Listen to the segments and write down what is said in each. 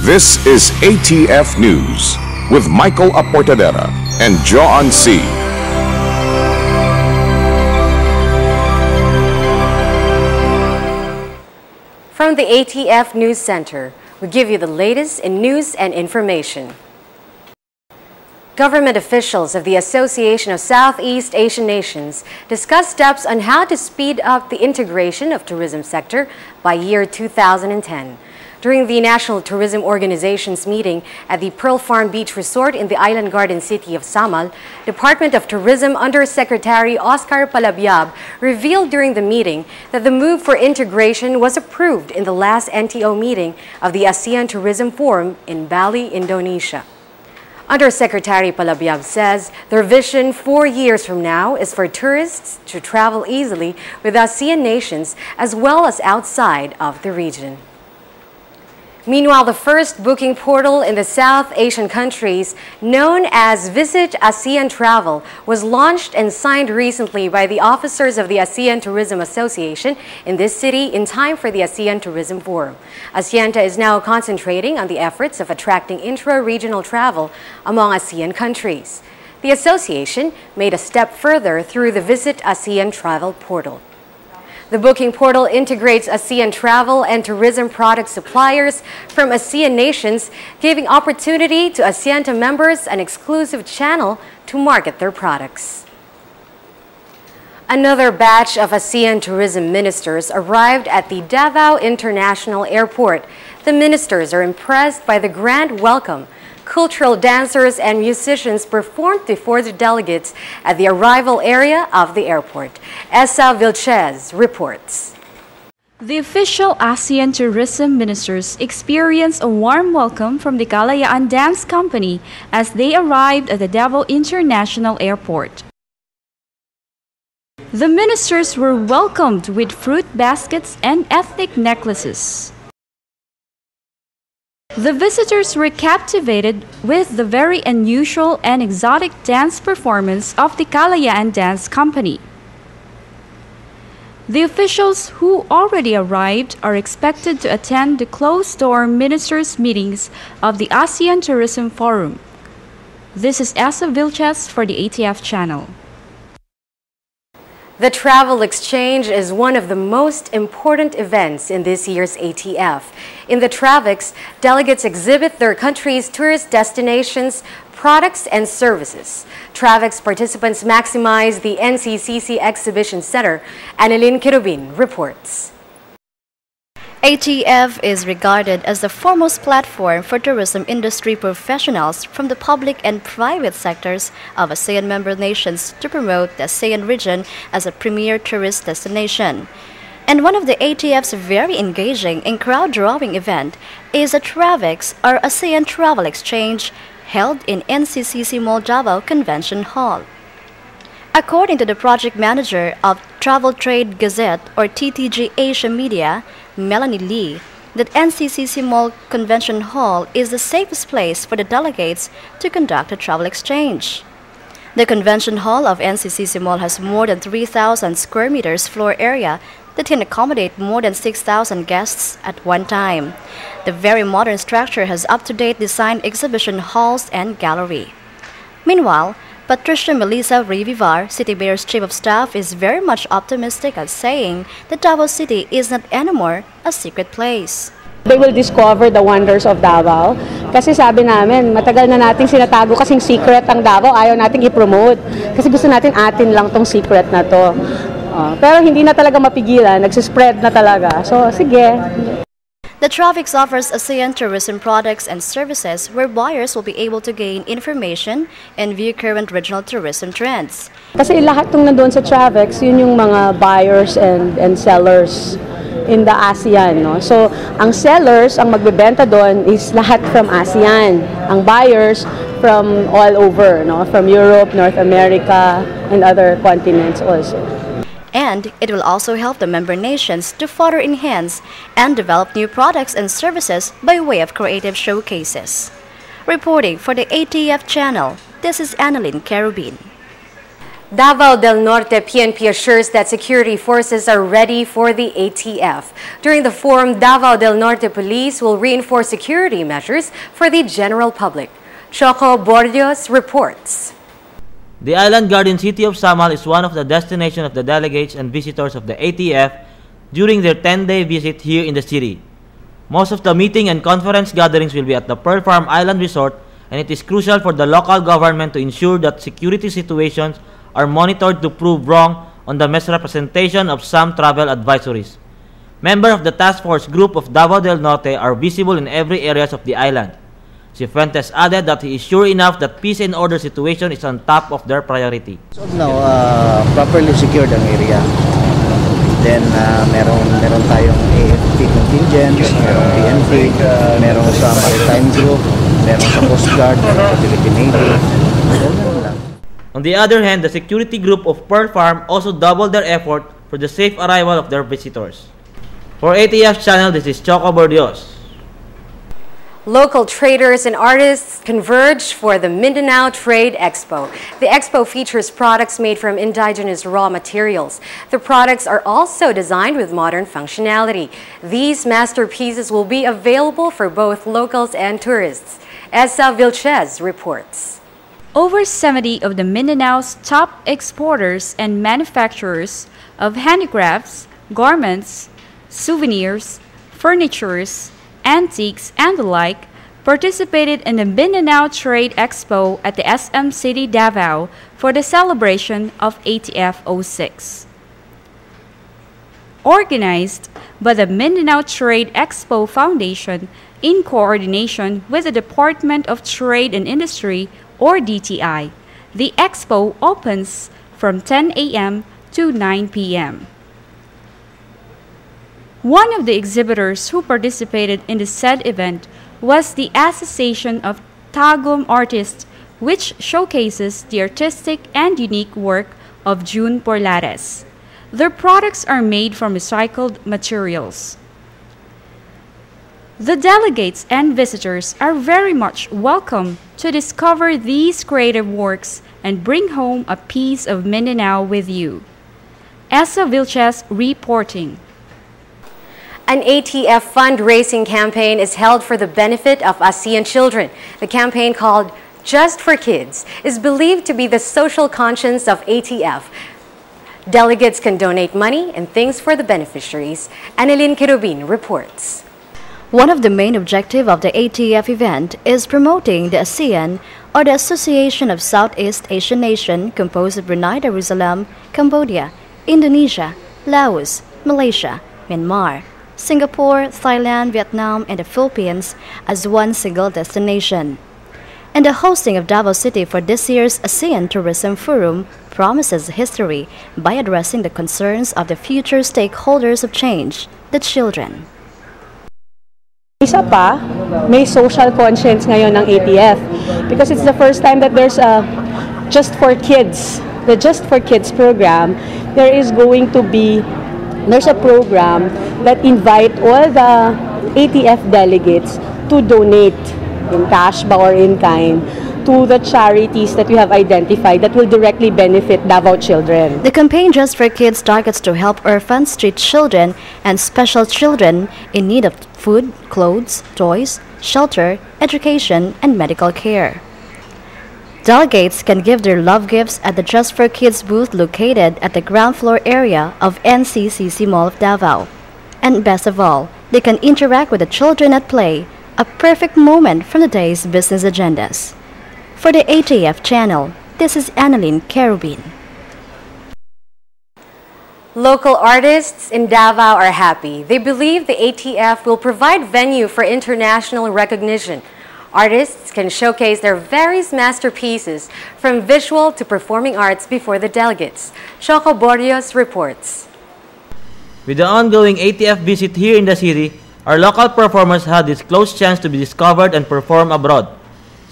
This is ATF News with Michael Aportadera and John C. From the ATF News Center, we give you the latest in news and information. Government officials of the Association of Southeast Asian Nations discussed steps on how to speed up the integration of tourism sector by year 2010. During the National Tourism Organization's meeting at the Pearl Farm Beach Resort in the island garden city of Samal, Department of Tourism Undersecretary Oscar Palabyab revealed during the meeting that the move for integration was approved in the last NTO meeting of the ASEAN Tourism Forum in Bali, Indonesia. Undersecretary Palabyab says their vision 4 years from now is for tourists to travel easily with ASEAN nations as well as outside of the region. Meanwhile, the first booking portal in the South Asian countries, known as Visit ASEAN Travel, was launched and signed recently by the officers of the ASEAN Tourism Association in this city in time for the ASEAN Tourism Forum. ASEANTA is now concentrating on the efforts of attracting intra-regional travel among ASEAN countries. The association made a step further through the Visit ASEAN Travel portal. The booking portal integrates ASEAN travel and tourism product suppliers from ASEAN nations, giving opportunity to ASEANTA members an exclusive channel to market their products. Another batch of ASEAN tourism ministers arrived at the Davao International Airport. The ministers are impressed by the grand welcome. Cultural dancers and musicians performed before the delegates at the arrival area of the airport. Essa Vilchez reports. The official ASEAN tourism ministers experienced a warm welcome from the Kalayaan Dance Company as they arrived at the Davao International Airport. The ministers were welcomed with fruit baskets and ethnic necklaces. The visitors were captivated with the very unusual and exotic dance performance of the Kalayaan Dance Company. The officials who already arrived are expected to attend the closed-door ministers' meetings of the ASEAN Tourism Forum. This is Essa Vilchez for the ATF channel. The travel exchange is one of the most important events in this year's ATF. In the TRAVEX, delegates exhibit their country's tourist destinations, products, and services. TRAVEX participants maximize the NCCC Exhibition Center. Annalyn Kirubin reports. ATF is regarded as the foremost platform for tourism industry professionals from the public and private sectors of ASEAN member nations to promote the ASEAN region as a premier tourist destination. And one of the ATF's very engaging and crowd-drawing event is a TRAVEX, or ASEAN Travel Exchange, held in NCCC Mall Davao Convention Hall. According to the project manager of Travel Trade Gazette, or TTG Asia Media, Melanie Lee, that NCCC Mall Convention Hall is the safest place for the delegates to conduct a travel exchange. The convention hall of NCCC Mall has more than 3,000 square meters floor area that can accommodate more than 6,000 guests at one time. The very modern structure has up-to-date design exhibition halls and gallery. Meanwhile, Patricia Melissa RUIVIVAR, City Mayor's Chief of Staff, is very much optimistic at saying that Davao City is not anymore a secret place. They will discover the wonders of Davao. Kasi sabi namin, matagal na nating sinatago kasing secret ang Davao, ayaw nating i-promote. Kasi gusto natin atin lang tong secret na to. Pero hindi na talaga mapigilan, nagsispread na talaga. So, sige. The TRAVEX offers ASEAN tourism products and services where buyers will be able to gain information and view current regional tourism trends. Kasi lahat ng nandoon sa TRAVEX, yun yung mga buyers and sellers in the ASEAN. No? So, ang sellers, ang magbebenta doon is lahat from ASEAN. Ang buyers from all over, no? From Europe, North America, and other continents also. And it will also help the member nations to further enhance and develop new products and services by way of creative showcases. Reporting for the ATF channel, this is Annalyn Kirubin. Davao del Norte PNP assures that security forces are ready for the ATF. During the forum, Davao del Norte Police will reinforce security measures for the general public. Choco Bordios reports. The island garden city of Samal is one of the destinations of the delegates and visitors of the ATF during their 10-day visit here in the city. Most of the meeting and conference gatherings will be at the Pearl Farm Island Resort, and it is crucial for the local government to ensure that security situations are monitored to prove wrong on the misrepresentation of some travel advisories. Members of the task force group of Davao del Norte are visible in every areas of the island. Cifuentes added that he is sure enough that peace and order situation is on top of their priority. So now, properly secured ang area. Then meron tayong AFP contingents, merong PNP, merong sa maritime group, merong sa Coast Guard, merong sa Philippine Navy. On the other hand, the security group of Pearl Farm also doubled their effort for the safe arrival of their visitors. For ATF channel, this is Choco Bordios. Local traders and artists converge for the Mindanao Trade Expo. The expo features products made from indigenous raw materials. The products are also designed with modern functionality. These masterpieces will be available for both locals and tourists. Essa Vilchez reports. Over 70 of the Mindanao's top exporters and manufacturers of handicrafts, garments, souvenirs, furnitures, antiques, and the like participated in the Mindanao Trade Expo at the SM City Davao for the celebration of ATF 06. Organized by the Mindanao Trade Expo Foundation in coordination with the Department of Trade and Industry, or DTI, the expo opens from 10 a.m. to 9 p.m. One of the exhibitors who participated in the said event was the Association of Tagum Artists, which showcases the artistic and unique work of June Porlares. Their products are made from recycled materials. The delegates and visitors are very much welcome to discover these creative works and bring home a piece of Mindanao with you. Essa Vilchez reporting. An ATF fundraising campaign is held for the benefit of ASEAN children. The campaign, called Just for Kids, is believed to be the social conscience of ATF. Delegates can donate money and things for the beneficiaries. Annalyn Kerubin reports. One of the main objectives of the ATF event is promoting the ASEAN, or the Association of Southeast Asian Nations, composed of Brunei Darussalam, Cambodia, Indonesia, Laos, Malaysia, Myanmar, Singapore, Thailand, Vietnam, and the Philippines as one single destination. And the hosting of Davao City for this year's ASEAN Tourism Forum promises history by addressing the concerns of the future stakeholders of change, the children. Isa pa, may social conscience ngayon ng ATF because it's the first time that there's a Just for Kids. The Just for Kids program, there's a program that invite all the ATF delegates to donate in cash ba or in kind to the charities that we have identified that will directly benefit Davao children. The campaign Just for Kids targets to help orphan, street children, and special children in need of food, clothes, toys, shelter, education, and medical care. Delegates can give their love gifts at the Just for Kids booth located at the ground floor area of NCCC Mall of Davao. And best of all, they can interact with the children at play, a perfect moment from the day's business agendas. For the ATF channel, this is Annalyn Kerubin. Local artists in Davao are happy. They believe the ATF will provide venue for international recognition. Artists can showcase their various masterpieces, from visual to performing arts, before the delegates. Choco Bordios reports. With the ongoing ATF visit here in the city, our local performers had this close chance to be discovered and perform abroad.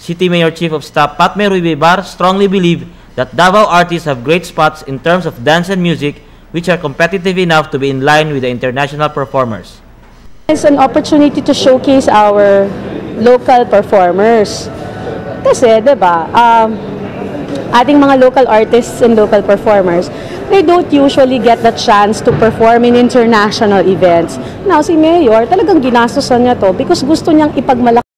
City Mayor Chief of Staff PATMEI RUIVIVAR strongly believe that Davao artists have great spots in terms of dance and music, which are competitive enough to be in line with the international performers. It's an opportunity to showcase our local performers. Kasi, diba, ating mga local artists and local performers, they don't usually get the chance to perform in international events. Now, si Mayor, talagang ginastosan niya to because gusto niyang ipagmalaki